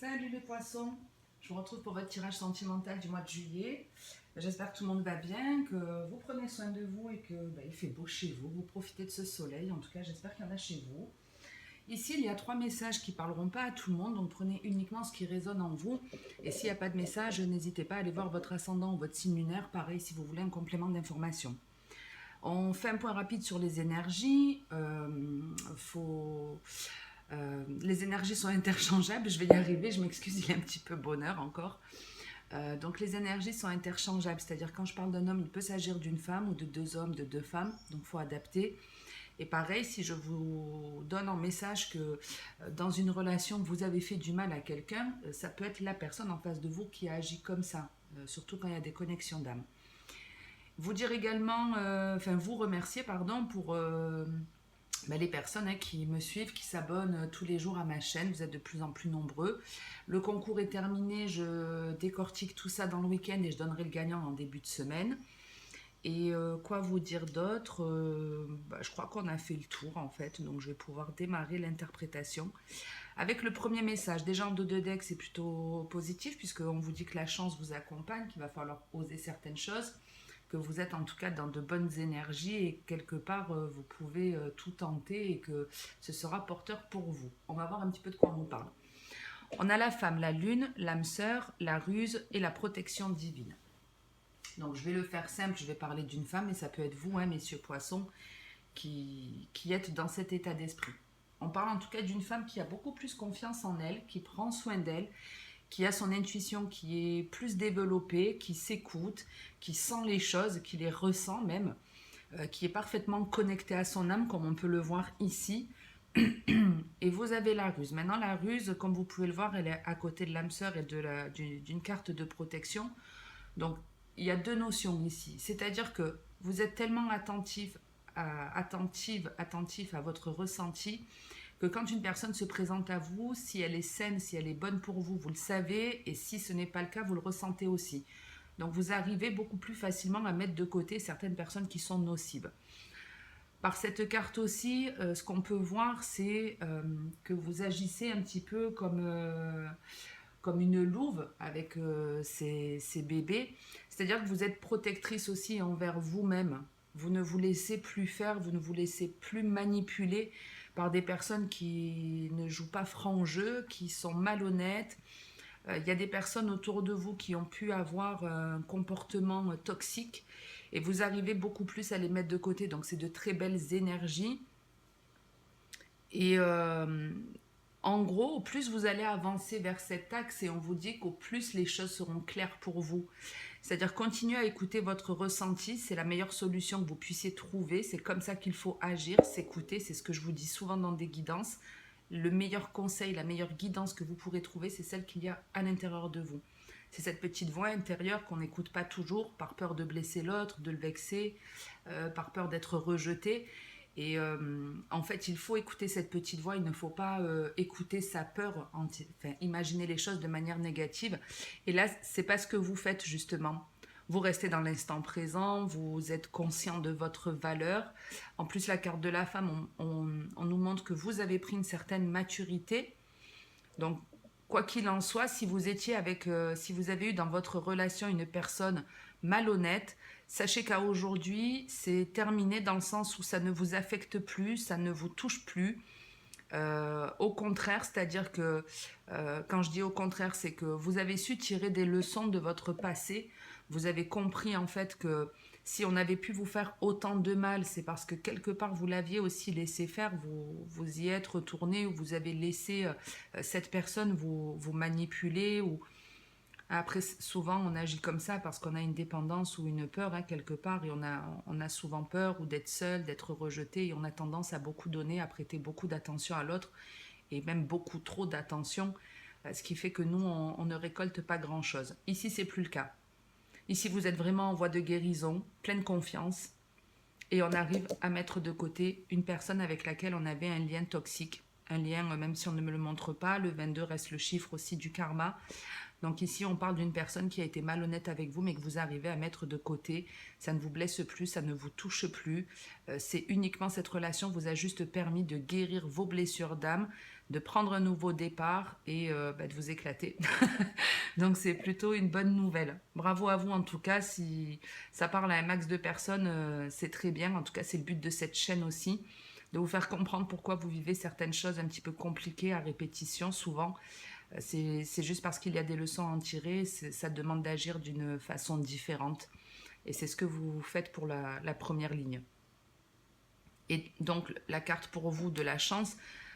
Salut les poissons, je vous retrouve pour votre tirage sentimental du mois de juillet. J'espère que tout le monde va bien, que vous prenez soin de vous et que il fait beau chez vous. Vous profitez de ce soleil, en tout cas j'espère qu'il y en a chez vous. Ici il y a 3 messages qui ne parleront pas à tout le monde, donc prenez uniquement ce qui résonne en vous. Et s'il n'y a pas de message, n'hésitez pas à aller voir votre ascendant ou votre signe lunaire, pareil si vous voulez un complément d'information. On fait un point rapide sur les énergies. Les énergies sont interchangeables, je vais y arriver, je m'excuse, il y a un petit peu bonheur encore. Donc les énergies sont interchangeables, c'est-à-dire quand je parle d'un homme, il peut s'agir d'une femme ou de 2 hommes, de 2 femmes, donc il faut adapter. Et pareil, si je vous donne en message que dans une relation, vous avez fait du mal à quelqu'un, ça peut être la personne en face de vous qui a agi comme ça, surtout quand il y a des connexions d'âme. Vous dire également, vous remercier, pardon, pour les personnes qui me suivent, qui s'abonnent tous les jours à ma chaîne. Vous êtes de plus en plus nombreux. Le concours est terminé, je décortique tout ça dans le week-end et je donnerai le gagnant en début de semaine. Et quoi vous dire d'autre je crois qu'on a fait le tour en fait, donc je vais pouvoir démarrer l'interprétation. Avec le premier message, déjà en 2 decks, c'est plutôt positif puisqu'on vous dit que la chance vous accompagne, qu'il va falloir oser certaines choses, que vous êtes en tout cas dans de bonnes énergies et quelque part vous pouvez tout tenter et que ce sera porteur pour vous. On va voir un petit peu de quoi on nous parle. On a la femme, la lune, l'âme sœur, la ruse et la protection divine. Donc je vais le faire simple, je vais parler d'une femme et ça peut être vous, messieurs poissons, qui êtes dans cet état d'esprit. On parle en tout cas d'une femme qui a beaucoup plus confiance en elle, qui prend soin d'elle, qui a son intuition qui est plus développée, qui s'écoute, qui sent les choses, qui les ressent même, qui est parfaitement connectée à son âme, comme on peut le voir ici. Et vous avez la ruse. Maintenant, la ruse, comme vous pouvez le voir, elle est à côté de l'âme sœur et d'une carte de protection. Donc, il y a 2 notions ici. C'est-à-dire que vous êtes tellement attentif à votre ressenti, que quand une personne se présente à vous, si elle est saine, si elle est bonne pour vous, vous le savez, et si ce n'est pas le cas, vous le ressentez aussi. Donc vous arrivez beaucoup plus facilement à mettre de côté certaines personnes qui sont nocives. Par cette carte aussi, ce qu'on peut voir, c'est que vous agissez un petit peu comme une louve avec ses bébés. C'est-à-dire que vous êtes protectrice aussi envers vous-même. Vous ne vous laissez plus faire, vous ne vous laissez plus manipuler par des personnes qui ne jouent pas franc jeu, qui sont malhonnêtes. Il y a des personnes autour de vous qui ont pu avoir un comportement toxique et vous arrivez beaucoup plus à les mettre de côté. Donc c'est de très belles énergies. Et en gros, au plus vous allez avancer vers cet axe et on vous dit qu'au plus les choses seront claires pour vous. C'est-à-dire continuez à écouter votre ressenti, c'est la meilleure solution que vous puissiez trouver, c'est comme ça qu'il faut agir, s'écouter, c'est ce que je vous dis souvent dans des guidances. Le meilleur conseil, la meilleure guidance que vous pourrez trouver, c'est celle qu'il y a à l'intérieur de vous. C'est cette petite voix intérieure qu'on n'écoute pas toujours par peur de blesser l'autre, de le vexer, par peur d'être rejeté. Et en fait, il faut écouter cette petite voix, il ne faut pas écouter sa peur, imaginer les choses de manière négative. Et là, c'est pas ce que vous faites justement. Vous restez dans l'instant présent, vous êtes conscient de votre valeur. En plus, la carte de la femme, on nous montre que vous avez pris une certaine maturité. Donc, quoi qu'il en soit, si vous avez eu dans votre relation une personne malhonnête, sachez qu'à aujourd'hui, c'est terminé dans le sens où ça ne vous affecte plus, ça ne vous touche plus. Au contraire, c'est-à-dire que quand je dis au contraire, c'est que vous avez su tirer des leçons de votre passé. Vous avez compris en fait que si on avait pu vous faire autant de mal, c'est parce que quelque part vous l'aviez aussi laissé faire, vous y êtes retourné ou vous avez laissé cette personne vous manipuler ou après, souvent, on agit comme ça parce qu'on a une dépendance ou une peur quelque part et on a souvent peur ou d'être seul, d'être rejeté et on a tendance à beaucoup donner, à prêter beaucoup d'attention à l'autre et même beaucoup trop d'attention, ce qui fait que nous, on ne récolte pas grand-chose. Ici, c'est plus le cas. Ici, vous êtes vraiment en voie de guérison, pleine confiance et on arrive à mettre de côté une personne avec laquelle on avait un lien toxique. Un lien, même si on ne me le montre pas, le 22 reste le chiffre aussi du karma. Donc ici, on parle d'une personne qui a été malhonnête avec vous, mais que vous arrivez à mettre de côté. Ça ne vous blesse plus, ça ne vous touche plus. C'est uniquement cette relation vous a juste permis de guérir vos blessures d'âme, de prendre un nouveau départ et de vous éclater. Donc c'est plutôt une bonne nouvelle. Bravo à vous en tout cas, si ça parle à un max de personnes, c'est très bien. En tout cas, c'est le but de cette chaîne aussi, de vous faire comprendre pourquoi vous vivez certaines choses un petit peu compliquées à répétition souvent. C'est juste parce qu'il y a des leçons à en tirer, ça demande d'agir d'une façon différente. Et c'est ce que vous faites pour la première ligne. Et donc la carte pour vous de la chance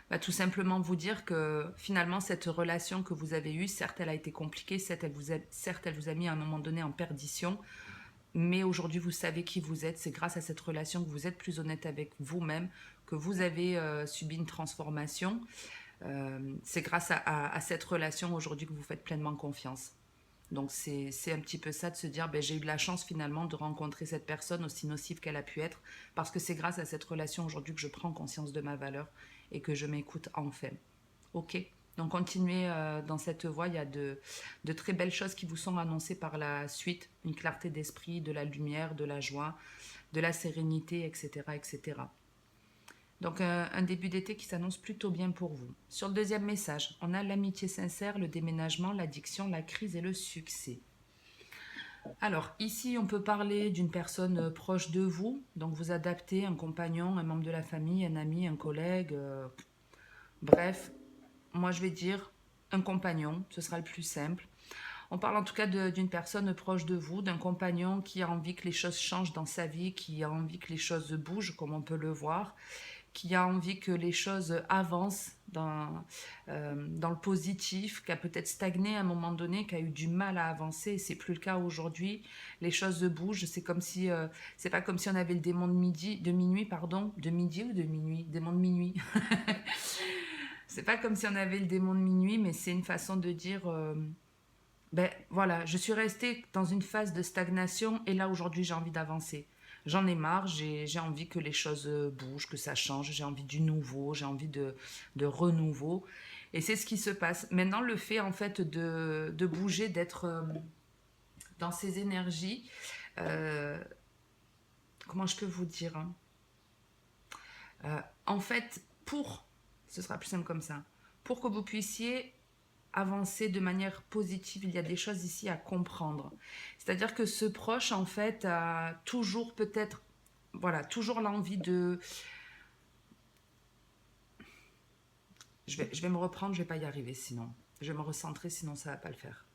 va tout simplement vous dire que finalement cette relation que vous avez eue, certes elle a été compliquée, certes elle vous a mis à un moment donné en perdition, mais aujourd'hui vous savez qui vous êtes, c'est grâce à cette relation que vous êtes plus honnête avec vous-même, que vous avez subi une transformation. C'est grâce à cette relation aujourd'hui que vous faites pleinement confiance. Donc c'est un petit peu ça de se dire, j'ai eu de la chance finalement de rencontrer cette personne aussi nocive qu'elle a pu être, parce que c'est grâce à cette relation aujourd'hui que je prends conscience de ma valeur et que je m'écoute enfin. Ok, donc continuez dans cette voie, il y a de très belles choses qui vous sont annoncées par la suite, une clarté d'esprit, de la lumière, de la joie, de la sérénité, etc. etc. Donc un début d'été qui s'annonce plutôt bien pour vous. Sur le deuxième message, on a l'amitié sincère, le déménagement, l'addiction, la crise et le succès. Alors ici, on peut parler d'une personne proche de vous, donc vous adaptez un compagnon, un membre de la famille, un ami, un collègue, bref, moi je vais dire un compagnon, ce sera le plus simple. On parle en tout cas d'une personne proche de vous, d'un compagnon qui a envie que les choses changent dans sa vie, qui a envie que les choses bougent comme on peut le voir, qui a envie que les choses avancent dans le positif, qui a peut-être stagné à un moment donné, qui a eu du mal à avancer, et c'est plus le cas aujourd'hui. Les choses bougent, c'est comme si, c'est pas comme si on avait le démon de minuit, pardon, de midi ou de minuit, démon de minuit. C'est pas comme si on avait le démon de minuit, mais c'est une façon de dire, voilà, je suis restée dans une phase de stagnation et là aujourd'hui j'ai envie d'avancer. J'en ai marre, j'ai envie que les choses bougent, que ça change, j'ai envie du nouveau, j'ai envie de renouveau. Et c'est ce qui se passe. Maintenant, le fait en fait de bouger, d'être dans ces énergies, comment je peux vous dire, hein, en fait, ce sera plus simple comme ça, pour que vous puissiez avancer de manière positive, il y a des choses ici à comprendre. C'est-à-dire que ce proche, en fait, a toujours peut-être, voilà, toujours l'envie de... Je vais me reprendre, je vais pas y arriver sinon. Je vais me recentrer, sinon ça va pas le faire.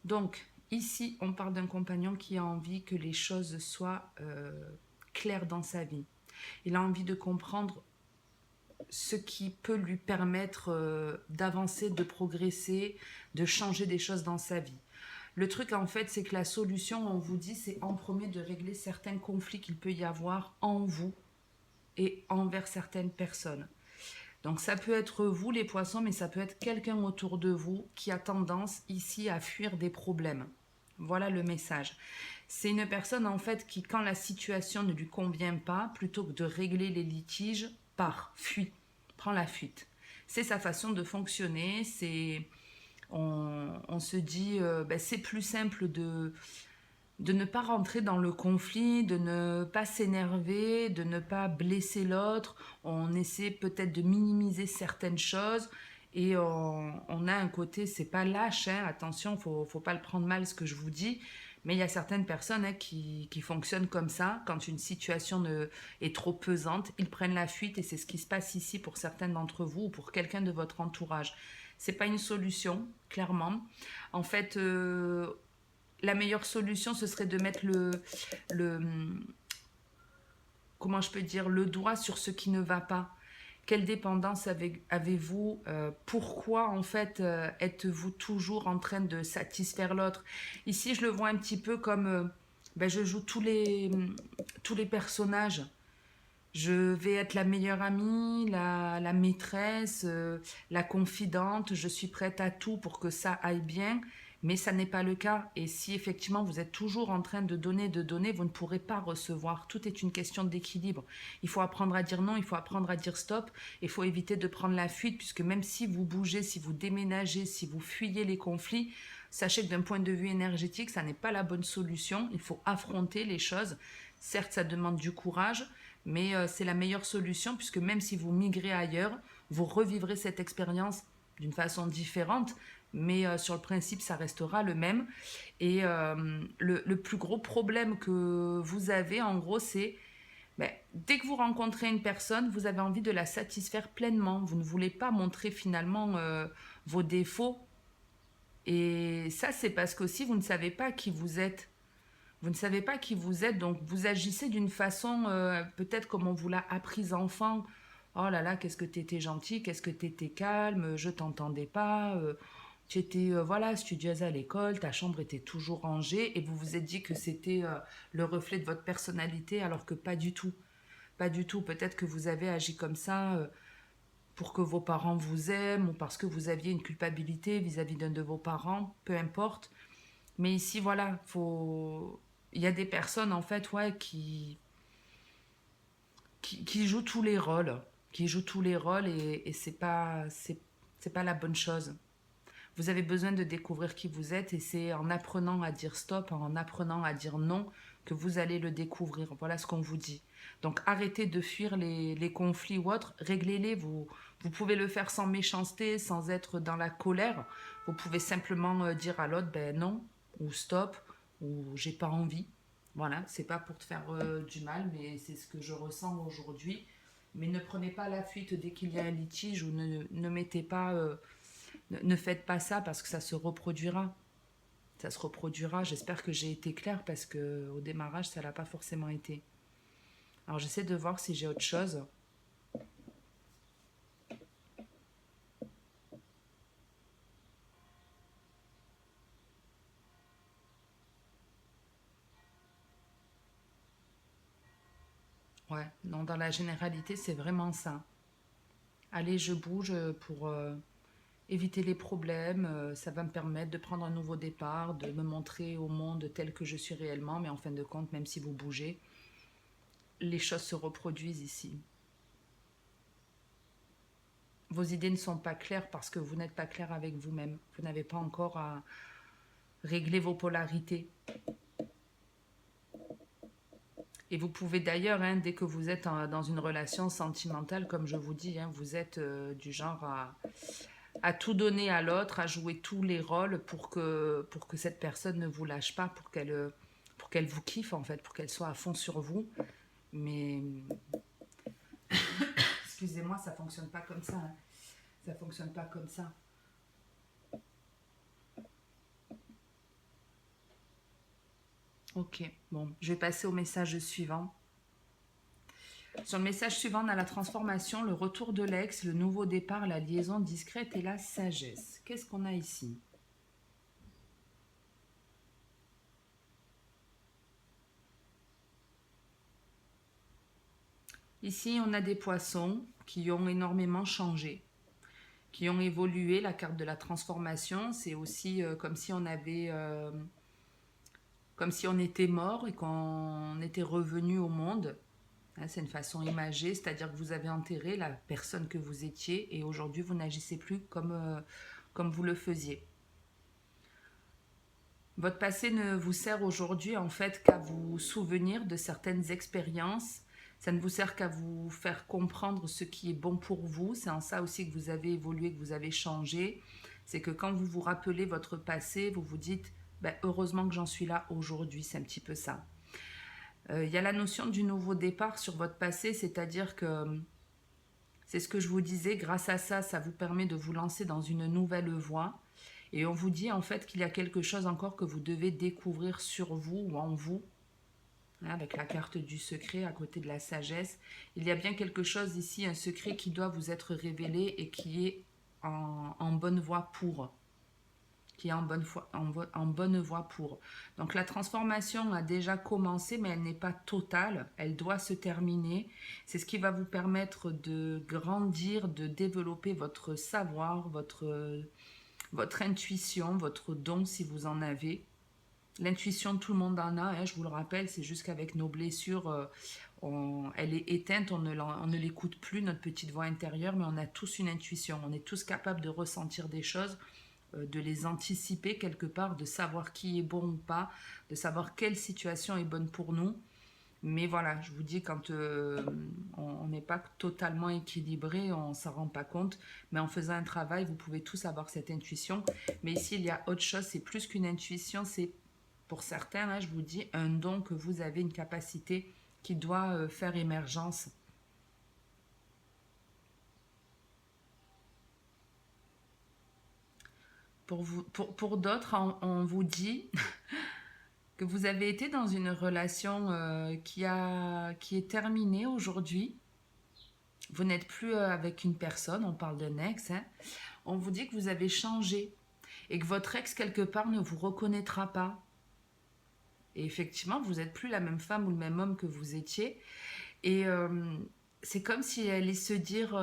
Donc, ici, on parle d'un compagnon qui a envie que les choses soient claires dans sa vie. Il a envie de comprendre ce qui peut lui permettre d'avancer, de progresser, de changer des choses dans sa vie. Le truc, en fait, c'est que la solution, on vous dit, c'est en premier de régler certains conflits qu'il peut y avoir en vous et envers certaines personnes. Donc ça peut être vous, les poissons, mais ça peut être quelqu'un autour de vous qui a tendance ici à fuir des problèmes. Voilà le message. C'est une personne, en fait, qui, quand la situation ne lui convient pas, plutôt que de régler les litiges, fuit, prend la fuite. C'est sa façon de fonctionner, on se dit, c'est plus simple de ne pas rentrer dans le conflit, de ne pas s'énerver, de ne pas blesser l'autre. On essaie peut-être de minimiser certaines choses et on a un côté, c'est pas lâche, hein, attention, faut pas le prendre mal ce que je vous dis, mais il y a certaines personnes qui fonctionnent comme ça. Quand une situation est trop pesante, ils prennent la fuite et c'est ce qui se passe ici pour certains d'entre vous ou pour quelqu'un de votre entourage. C'est pas une solution, clairement. En fait, la meilleure solution, ce serait de mettre comment je peux dire, le doigt sur ce qui ne va pas. Quelle dépendance avez-vous? Pourquoi, en fait, êtes-vous toujours en train de satisfaire l'autre? Ici, je le vois un petit peu comme, je joue tous les personnages. Je vais être la meilleure amie, la maîtresse, la confidente. Je suis prête à tout pour que ça aille bien. Mais ça n'est pas le cas. Et si effectivement vous êtes toujours en train de donner, vous ne pourrez pas recevoir. Tout est une question d'équilibre. Il faut apprendre à dire non, il faut apprendre à dire stop. Il faut éviter de prendre la fuite, puisque même si vous bougez, si vous déménagez, si vous fuyez les conflits, sachez que d'un point de vue énergétique, ça n'est pas la bonne solution. Il faut affronter les choses. Certes, ça demande du courage, Mais c'est la meilleure solution puisque même si vous migrez ailleurs, vous revivrez cette expérience d'une façon différente, mais sur le principe, ça restera le même. Et le plus gros problème que vous avez, en gros, c'est ben, dès que vous rencontrez une personne, vous avez envie de la satisfaire pleinement. Vous ne voulez pas montrer finalement vos défauts. Et ça, c'est parce qu'aussi, vous ne savez pas qui vous êtes. Vous ne savez pas qui vous êtes, donc vous agissez d'une façon, peut-être comme on vous l'a appris enfant. Oh là là, qu'est-ce que t'étais gentil, qu'est-ce que t'étais calme, je t'entendais pas. Tu étais voilà, studieuse à l'école, ta chambre était toujours rangée et vous vous êtes dit que c'était le reflet de votre personnalité alors que pas du tout. Pas du tout. Peut-être que vous avez agi comme ça pour que vos parents vous aiment ou parce que vous aviez une culpabilité vis-à-vis d'un de vos parents, peu importe. Mais ici, voilà, faut... il y a des personnes en fait ouais, qui jouent tous les rôles. Qui jouent tous les rôles et c'est pas la bonne chose. Vous avez besoin de découvrir qui vous êtes et c'est en apprenant à dire stop, en apprenant à dire non, que vous allez le découvrir. Voilà ce qu'on vous dit. Donc arrêtez de fuir les conflits ou autres, réglez-les. Vous pouvez le faire sans méchanceté, sans être dans la colère. Vous pouvez simplement dire à l'autre, ben non, ou stop, ou j'ai pas envie. Voilà, c'est pas pour te faire du mal, mais c'est ce que je ressens aujourd'hui. Mais ne prenez pas la fuite dès qu'il y a un litige ou ne mettez pas ne faites pas ça parce que ça se reproduira. Ça se reproduira. J'espère que j'ai été claire parce que au démarrage, ça l'a pas forcément été. Alors j'essaie de voir si j'ai autre chose. Ouais, non, dans la généralité, c'est vraiment ça. Allez, je bouge pour éviter les problèmes. Ça va me permettre de prendre un nouveau départ, de me montrer au monde tel que je suis réellement. Mais en fin de compte, même si vous bougez, les choses se reproduisent ici. Vos idées ne sont pas claires parce que vous n'êtes pas clair avec vous-même. Vous n'avez pas encore à régler vos polarités. Et vous pouvez d'ailleurs, hein, dès que vous êtes dans une relation sentimentale, comme je vous dis, hein, vous êtes du genre à tout donner à l'autre, à jouer tous les rôles pour que cette personne ne vous lâche pas, pour qu'elle vous kiffe en fait, pour qu'elle soit à fond sur vous. Mais excusez-moi, ça fonctionne pas comme ça. Hein. Ça fonctionne pas comme ça. Ok, bon, je vais passer au message suivant. Sur le message suivant, on a la transformation, le retour de l'ex, le nouveau départ, la liaison discrète et la sagesse. Qu'est-ce qu'on a ici? Ici, on a des poissons qui ont énormément changé, qui ont évolué. La carte de la transformation, c'est aussi comme si on avait... comme si on était mort et qu'on était revenu au monde. C'est une façon imagée, c'est-à-dire que vous avez enterré la personne que vous étiez et aujourd'hui vous n'agissez plus comme vous le faisiez. Votre passé ne vous sert aujourd'hui en fait qu'à vous souvenir de certaines expériences. Ça ne vous sert qu'à vous faire comprendre ce qui est bon pour vous. C'est en ça aussi que vous avez évolué, que vous avez changé. C'est que quand vous vous rappelez votre passé, vous vous dites ben, heureusement que j'en suis là aujourd'hui. C'est un petit peu ça. Il y a la notion du nouveau départ sur votre passé, c'est-à-dire que c'est ce que je vous disais, grâce à ça, ça vous permet de vous lancer dans une nouvelle voie. Et on vous dit en fait qu'il y a quelque chose encore que vous devez découvrir sur vous ou en vous, avec la carte du secret à côté de la sagesse. Il y a bien quelque chose ici, un secret qui doit vous être révélé et qui est en bonne voie pour. Qui est en bonne voie pour. Donc la transformation a déjà commencé, mais elle n'est pas totale, elle doit se terminer. C'est ce qui va vous permettre de grandir, de développer votre savoir, votre intuition, votre don si vous en avez. L'intuition, tout le monde en a, hein, je vous le rappelle, c'est juste qu'avec nos blessures, elle est éteinte, on ne l'écoute plus, notre petite voix intérieure, mais on a tous une intuition, on est tous capables de ressentir des choses, de les anticiper quelque part, de savoir qui est bon ou pas, de savoir quelle situation est bonne pour nous. Mais voilà, je vous dis, quand on n'est pas totalement équilibré, on ne s'en rend pas compte. Mais en faisant un travail, vous pouvez tous avoir cette intuition. Mais ici, il y a autre chose, c'est plus qu'une intuition, c'est pour certains, là, je vous dis, un don que vous avez, une capacité qui doit faire émergence. Pour d'autres, on vous dit que vous avez été dans une relation qui est terminée aujourd'hui. Vous n'êtes plus avec une personne, on parle d'un ex. Hein. On vous dit que vous avez changé et que votre ex, quelque part, ne vous reconnaîtra pas. Et effectivement, vous n'êtes plus la même femme ou le même homme que vous étiez. Et c'est comme si elle allait se dire...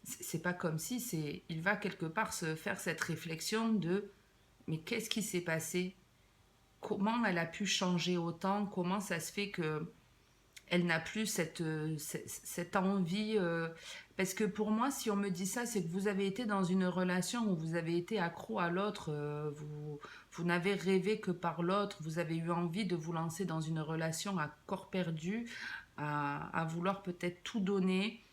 c'est pas comme si, c'est... Il va quelque part se faire cette réflexion de... Mais qu'est-ce qui s'est passé? Comment elle a pu changer autant? Comment ça se fait que elle n'a plus cette envie parce que pour moi, si on me dit ça, c'est que vous avez été dans une relation où vous avez été accro à l'autre, vous n'avez rêvé que par l'autre, vous avez eu envie de vous lancer dans une relation à corps perdu, à vouloir peut-être tout donner.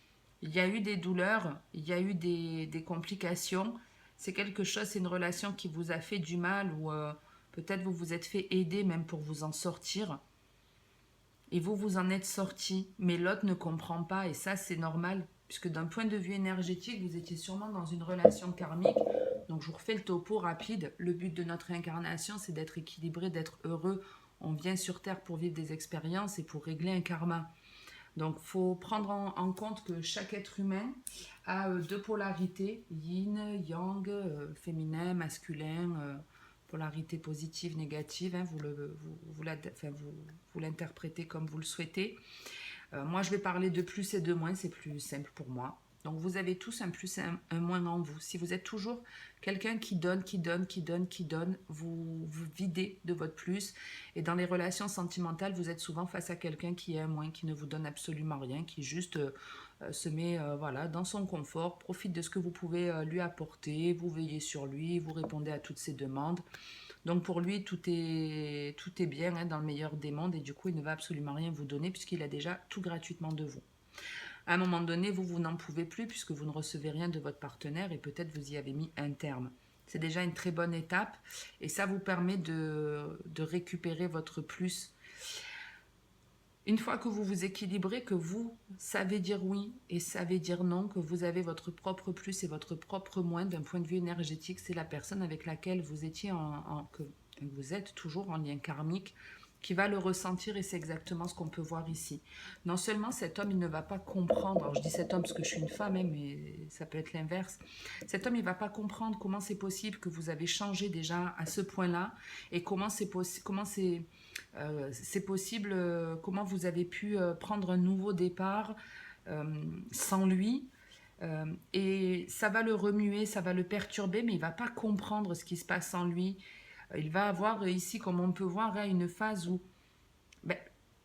Il y a eu des douleurs, il y a eu des complications. C'est quelque chose, c'est une relation qui vous a fait du mal ou peut-être vous vous êtes fait aider même pour vous en sortir. Et vous, vous en êtes sorti, mais l'autre ne comprend pas, et ça, c'est normal, puisque d'un point de vue énergétique, vous étiez sûrement dans une relation karmique. Donc, je vous refais le topo rapide. Le but de notre réincarnation, c'est d'être équilibré, d'être heureux. On vient sur Terre pour vivre des expériences et pour régler un karma. Donc, il faut prendre en compte que chaque être humain a deux polarités, yin, yang, féminin, masculin, polarité positive, négative, hein, vous l'interprétez comme vous le souhaitez. Moi, je vais parler de plus et de moins, c'est plus simple pour moi. Donc, vous avez tous un plus et un moins en vous. Si vous êtes toujours quelqu'un qui donne, qui donne, qui donne, qui donne, vous vous videz de votre plus. Et dans les relations sentimentales, vous êtes souvent face à quelqu'un qui est un moins, qui ne vous donne absolument rien, qui juste se met voilà, dans son confort, profite de ce que vous pouvez lui apporter, vous veillez sur lui, vous répondez à toutes ses demandes. Donc pour lui, tout est bien hein, dans le meilleur des mondes et du coup, il ne va absolument rien vous donner puisqu'il a déjà tout gratuitement de vous. À un moment donné, vous n'en pouvez plus puisque vous ne recevez rien de votre partenaire et peut-être vous y avez mis un terme. C'est déjà une très bonne étape et ça vous permet de récupérer votre plus. Une fois que vous vous équilibrez, que vous savez dire oui et savez dire non, que vous avez votre propre plus et votre propre moins d'un point de vue énergétique, c'est la personne avec laquelle vous étiez que vous êtes toujours en lien karmique qui va le ressentir et c'est exactement ce qu'on peut voir ici. Non seulement cet homme, il ne va pas comprendre, alors je dis cet homme parce que je suis une femme, hein, mais ça peut être l'inverse, cet homme, il ne va pas comprendre comment c'est possible que vous avez changé déjà à ce point-là et comment c'est possible, comment vous avez pu prendre un nouveau départ sans lui. Et ça va le remuer, ça va le perturber, mais il ne va pas comprendre ce qui se passe sans lui. Il va avoir ici, comme on peut voir, une phase où ben,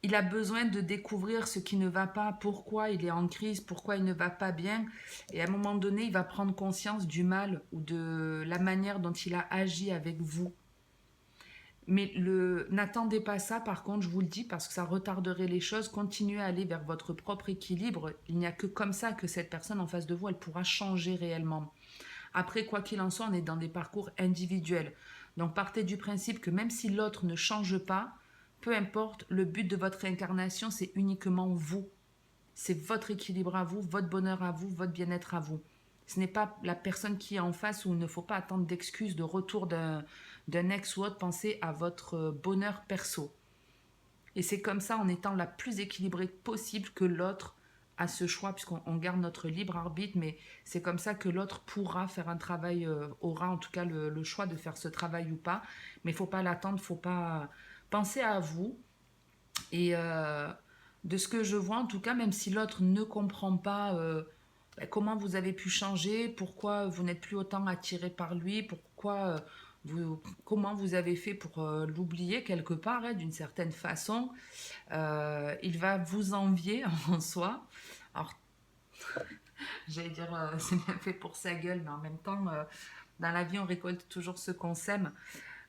il a besoin de découvrir ce qui ne va pas, pourquoi il est en crise, pourquoi il ne va pas bien. Et à un moment donné, il va prendre conscience du mal ou de la manière dont il a agi avec vous. Mais n'attendez pas ça, par contre, je vous le dis, parce que ça retarderait les choses. Continuez à aller vers votre propre équilibre. Il n'y a que comme ça que cette personne en face de vous, elle pourra changer réellement. Après, quoi qu'il en soit, on est dans des parcours individuels. Donc partez du principe que même si l'autre ne change pas, peu importe, le but de votre réincarnation, c'est uniquement vous. C'est votre équilibre à vous, votre bonheur à vous, votre bien-être à vous. Ce n'est pas la personne qui est en face où il ne faut pas attendre d'excuses, de retour d'un ex ou autre. Pensez à votre bonheur perso. Et c'est comme ça, en étant la plus équilibrée possible, que l'autre a ce choix, puisqu'on garde notre libre arbitre, mais c'est comme ça que l'autre pourra faire un travail, aura en tout cas le choix de faire ce travail ou pas. Mais il ne faut pas l'attendre, il ne faut pas penser à vous. Et de ce que je vois, en tout cas, même si l'autre ne comprend pas comment vous avez pu changer, pourquoi vous n'êtes plus autant attiré par lui, pourquoi comment vous avez fait pour l'oublier quelque part, hein, d'une certaine façon. Il va vous envier en soi. Alors, j'allais dire, c'est bien fait pour sa gueule, mais en même temps, dans la vie, on récolte toujours ce qu'on sème.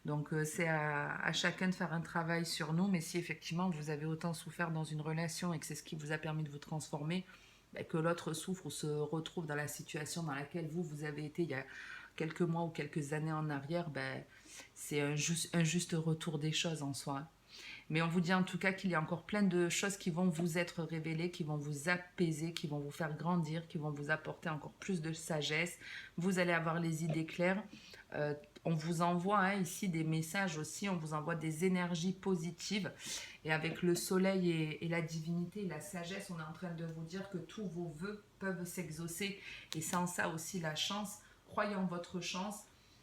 Donc c'est à chacun de faire un travail sur nous, mais si effectivement vous avez autant souffert dans une relation et que c'est ce qui vous a permis de vous transformer, ben, que l'autre souffre ou se retrouve dans la situation dans laquelle vous avez été il y a quelques mois ou quelques années en arrière, ben, c'est un juste retour des choses en soi. Mais on vous dit en tout cas qu'il y a encore plein de choses qui vont vous être révélées, qui vont vous apaiser, qui vont vous faire grandir, qui vont vous apporter encore plus de sagesse. Vous allez avoir les idées claires. Euh, on vous envoie ici des messages aussi, on vous envoie des énergies positives. Et avec le soleil et la divinité et la sagesse, on est en train de vous dire que tous vos vœux peuvent s'exaucer. Et c'est en ça aussi la chance. Croyez en votre chance.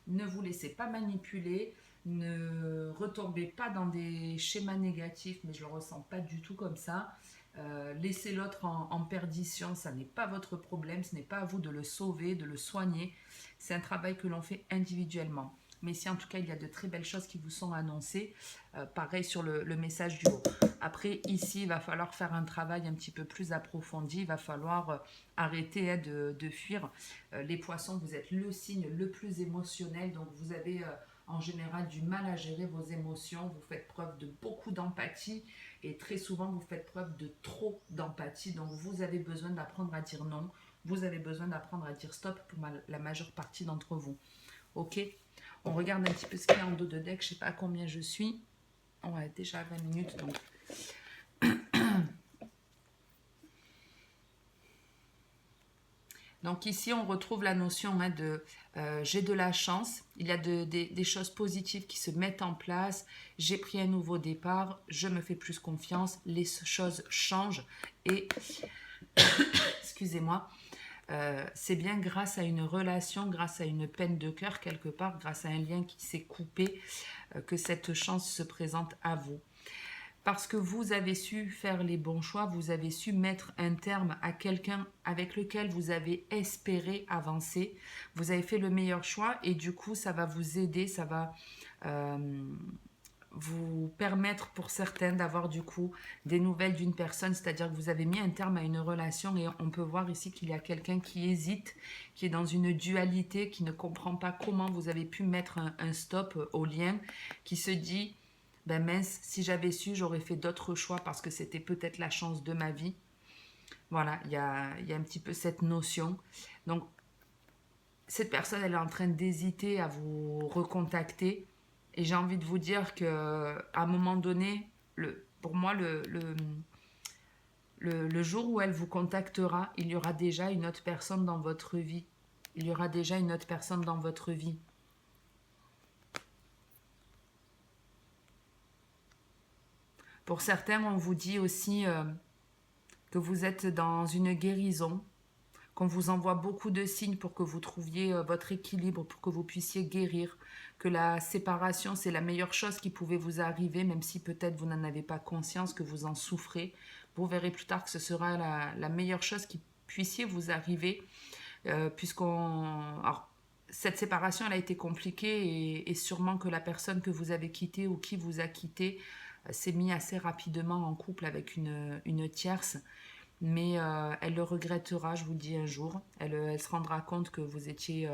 Ne vous laissez pas manipuler. Ne retombez pas dans des schémas négatifs, mais je ne le ressens pas du tout comme ça. Laissez l'autre en perdition, ça n'est pas votre problème, ce n'est pas à vous de le sauver, de le soigner. C'est un travail que l'on fait individuellement. Mais si en tout cas il y a de très belles choses qui vous sont annoncées, pareil sur le message du haut. Après ici il va falloir faire un travail un petit peu plus approfondi, il va falloir arrêter de fuir. Les poissons, vous êtes le signe le plus émotionnel, donc vous avez en général du mal à gérer vos émotions, vous faites preuve de beaucoup d'empathie et très souvent vous faites preuve de trop d'empathie, donc vous avez besoin d'apprendre à dire non, vous avez besoin d'apprendre à dire stop pour la majeure partie d'entre vous. Ok, on regarde un petit peu ce qu'il y a en dos de deck, je ne sais pas à combien je suis, on a déjà 20 minutes donc... Donc ici, on retrouve la notion de j'ai de la chance, il y a des choses positives qui se mettent en place, j'ai pris un nouveau départ, je me fais plus confiance, les choses changent et, excusez-moi, c'est bien grâce à une relation, grâce à une peine de cœur quelque part, grâce à un lien qui s'est coupé, que cette chance se présente à vous. Parce que vous avez su faire les bons choix, vous avez su mettre un terme à quelqu'un avec lequel vous avez espéré avancer. Vous avez fait le meilleur choix et du coup, ça va vous aider, ça va vous permettre pour certains d'avoir du coup des nouvelles d'une personne, c'est-à-dire que vous avez mis un terme à une relation et on peut voir ici qu'il y a quelqu'un qui hésite, qui est dans une dualité, qui ne comprend pas comment vous avez pu mettre un stop au lien, qui se dit ben mince, si j'avais su, j'aurais fait d'autres choix parce que c'était peut-être la chance de ma vie. Voilà, il y a un petit peu cette notion. Donc, cette personne, elle est en train d'hésiter à vous recontacter. Et j'ai envie de vous dire qu'à un moment donné, pour moi, le jour où elle vous contactera, il y aura déjà une autre personne dans votre vie. Il y aura déjà une autre personne dans votre vie. Pour certains, on vous dit aussi que vous êtes dans une guérison, qu'on vous envoie beaucoup de signes pour que vous trouviez votre équilibre, pour que vous puissiez guérir, que la séparation, c'est la meilleure chose qui pouvait vous arriver, même si peut-être vous n'en avez pas conscience, que vous en souffrez. Vous verrez plus tard que ce sera la meilleure chose qui puissiez vous arriver, Alors, cette séparation, elle a été compliquée et sûrement que la personne que vous avez quittée ou qui vous a quitté s'est mis assez rapidement en couple avec une tierce. Mais elle le regrettera, je vous le dis un jour. Elle se rendra compte que vous étiez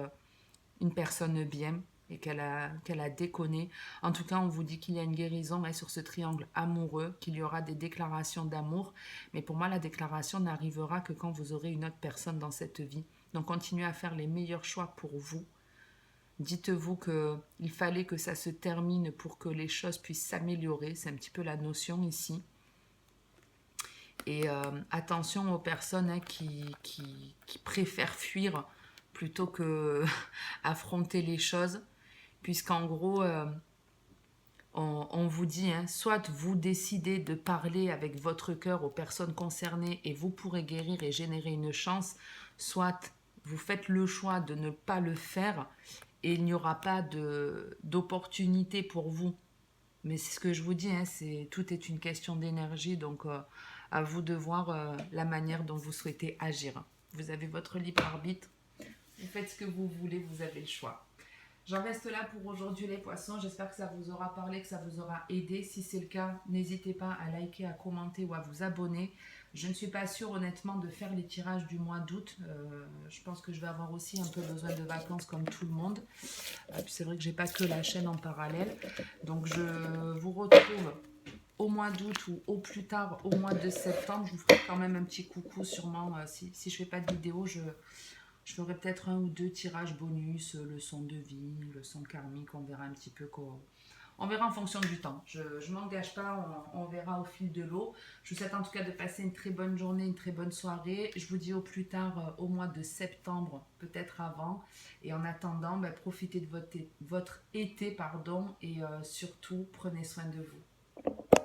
une personne bien et qu'elle a déconné. En tout cas, on vous dit qu'il y a une guérison sur ce triangle amoureux, qu'il y aura des déclarations d'amour. Mais pour moi, la déclaration n'arrivera que quand vous aurez une autre personne dans cette vie. Donc, continuez à faire les meilleurs choix pour vous. Dites-vous qu'il fallait que ça se termine pour que les choses puissent s'améliorer. C'est un petit peu la notion ici. Et attention aux personnes qui préfèrent fuir plutôt que affronter les choses. Puisqu'en gros, on vous dit, soit vous décidez de parler avec votre cœur aux personnes concernées et vous pourrez guérir et générer une chance, soit vous faites le choix de ne pas le faire et il n'y aura pas d'opportunité pour vous. Mais c'est ce que je vous dis, tout est une question d'énergie, donc à vous de voir la manière dont vous souhaitez agir. Vous avez votre libre arbitre, vous faites ce que vous voulez, vous avez le choix. J'en reste là pour aujourd'hui les poissons, j'espère que ça vous aura parlé, que ça vous aura aidé. Si c'est le cas, n'hésitez pas à liker, à commenter ou à vous abonner. Je ne suis pas sûre honnêtement de faire les tirages du mois d'août. Je pense que je vais avoir aussi un peu besoin de vacances comme tout le monde. Puis c'est vrai que j'ai pas que la chaîne en parallèle. Donc je vous retrouve au mois d'août ou au plus tard au mois de septembre. Je vous ferai quand même un petit coucou sûrement. Si je fais pas de vidéo, je ferai peut-être un ou deux tirages bonus, leçon de vie, leçon karmique. On verra un petit peu quoi. On verra en fonction du temps. Je ne m'engage pas, on verra au fil de l'eau. Je vous souhaite en tout cas de passer une très bonne journée, une très bonne soirée. Je vous dis au plus tard au mois de septembre, peut-être avant. Et en attendant, profitez de votre été, pardon, et surtout, prenez soin de vous.